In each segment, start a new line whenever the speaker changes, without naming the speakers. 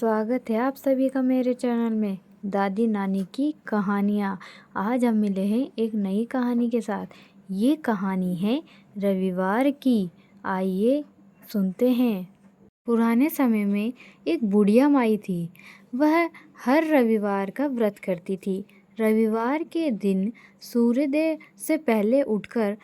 स्वागत है आप सभी का मेरे चैनल में दादी नानी की कहानियाँ। आज हम मिले हैं एक नई कहानी के साथ। ये कहानी है रविवार की। आइए सुनते हैं। पुराने समय में एक बुढ़िया माई थी। वह हर रविवार का व्रत करती थी। रविवार के दिन सूर्योदय से पहले उठकर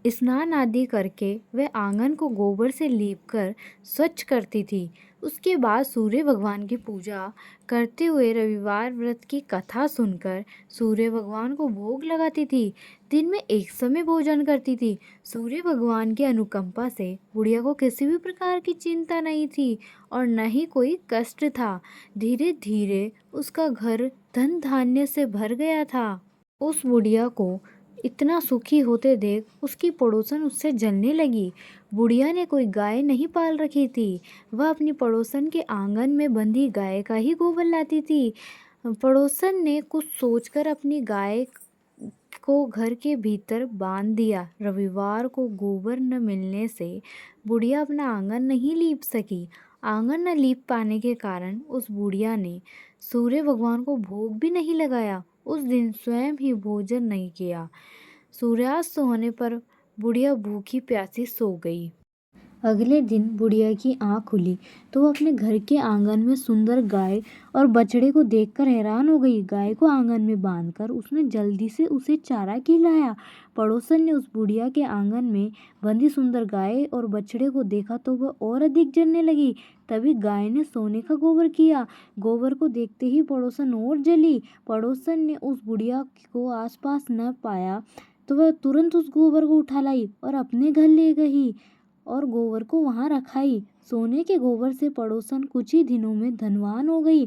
स्नान आदि करके वह आंगन को गोबर से लीपकर स्वच्छ करती थी। उसके बाद सूर्य भगवान की पूजा करते हुए रविवार व्रत की कथा सुनकर सूर्य भगवान को भोग लगाती थी। दिन में एक समय भोजन करती थी। सूर्य भगवान की अनुकंपा से बुढ़िया को किसी भी प्रकार की चिंता नहीं थी और न ही कोई कष्ट था। धीरे धीरे उसका घर धन धान्य से भर गया था। उस बुढ़िया को इतना सुखी होते देख उसकी पड़ोसन उससे जलने लगी। बुढ़िया ने कोई गाय नहीं पाल रखी थी। वह अपनी पड़ोसन के आंगन में बंधी गाय का ही गोबर लाती थी। पड़ोसन ने कुछ सोचकर अपनी गाय को घर के भीतर बांध दिया। रविवार को गोबर न मिलने से बुढ़िया अपना आंगन नहीं लीप सकी। आंगन न लीप पाने के कारण उस बुढ़िया ने सूर्य भगवान को भोग भी नहीं लगाया। उस दिन स्वयं ही भोजन नहीं किया। सूर्यास्त होने पर बुढ़िया भूखी प्यासी सो गई। अगले दिन बुढ़िया की आंख खुली तो वो अपने घर के आंगन में सुंदर गाय और बछड़े को देखकर हैरान हो गई। गाय को आंगन में बांधकर उसने जल्दी से उसे चारा खिलाया। पड़ोसन ने उस बुढ़िया के आंगन में बंधी सुंदर गाय और बछड़े को देखा तो वह और अधिक जलने लगी। तभी गाय ने सोने का गोबर किया। गोबर को देखते ही पड़ोसन और जली। पड़ोसन ने उस बुढ़िया को आसपास न पाया तो वह तुरंत उस गोबर को उठा लाई और अपने घर ले गई और गोबर को वहां रखाई। सोने के गोबर से पड़ोसन कुछ ही दिनों में धनवान हो गई।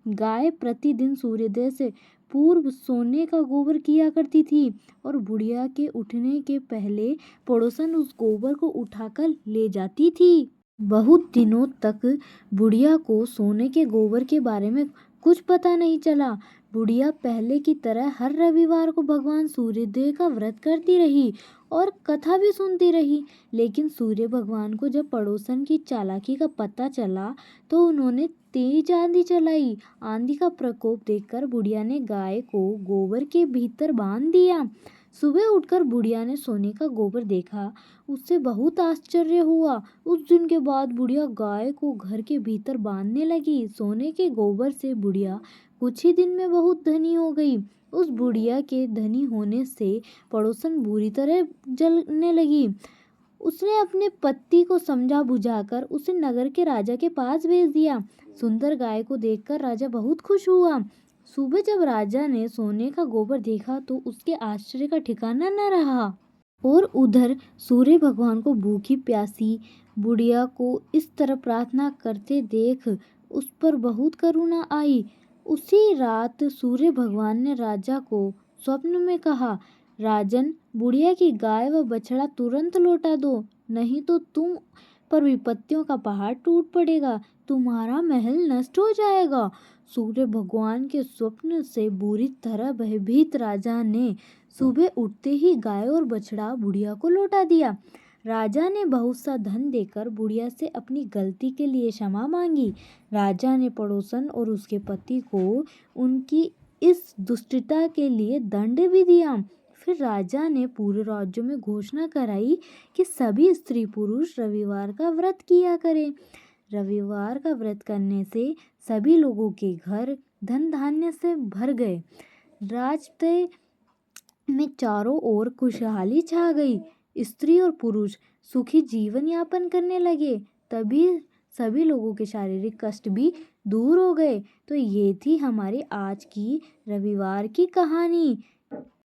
गाय प्रतिदिन सूर्योदय से पूर्व सोने का गोबर किया करती थी और बुढ़िया के उठने के पहले पड़ोसन उस गोबर को उठाकर ले जाती थी। बहुत दिनों तक बुढ़िया को सोने के गोबर के बारे में कुछ पता नहीं चला। बुढ़िया पहले की तरह हर रविवार को भगवान सूर्योदय का व्रत करती रही और कथा भी सुनती रही। लेकिन सूर्य भगवान को जब पड़ोसन की चालाकी का पता चला तो उन्होंने तेज आंधी चलाई। आंधी का प्रकोप देखकर बुढ़िया ने गाय को गोबर के भीतर बांध दिया। सुबह उठकर बुढ़िया ने सोने का गोबर देखा। उससे बहुत आश्चर्य हुआ। उस दिन के बाद बुढ़िया गाय को घर के भीतर बांधने लगी। सोने के गोबर से बुढ़िया कुछ ही दिन में बहुत धनी हो गई। उस बुढ़िया के धनी होने से पड़ोसन बुरी तरह जलने लगी। उसने अपने पति को समझा बुझाकर उसे नगर के राजा के पास भेज दिया। सुंदर गाय को देखकर राजा बहुत खुश हुआ। सुबह जब राजा ने सोने का गोबर देखा तो उसके आश्चर्य का ठिकाना न रहा। और उधर सूर्य भगवान को भूखी प्यासी बुढ़िया को इस तरह प्रार्थना करते देख उस पर बहुत करुणा आई। उसी रात सूर्य भगवान ने राजा को स्वप्न में कहा, राजन, बुढ़िया की गाय व बछड़ा तुरंत लौटा दो, नहीं तो तुम पर विपत्तियों का पहाड़ टूट पड़ेगा, तुम्हारा महल नष्ट हो जाएगा। सूर्य भगवान के स्वप्न से बुरी तरह भयभीत राजा ने सुबह उठते ही गाय और बछड़ा बुढ़िया को लौटा दिया। राजा ने बहुत सा धन देकर बुढ़िया से अपनी गलती के लिए क्षमा मांगी। राजा ने पड़ोसन और उसके पति को उनकी इस दुष्टता के लिए दंड भी दिया। फिर राजा ने पूरे राज्य में घोषणा कराई कि सभी स्त्री पुरुष रविवार का व्रत किया करें। रविवार का व्रत करने से सभी लोगों के घर धन धान्य से भर गए। राजतय में चारों ओर खुशहाली छा गई। स्त्री और पुरुष सुखी जीवन यापन करने लगे। तभी सभी लोगों के शारीरिक कष्ट भी दूर हो गए। तो ये थी हमारी आज की रविवार की कहानी।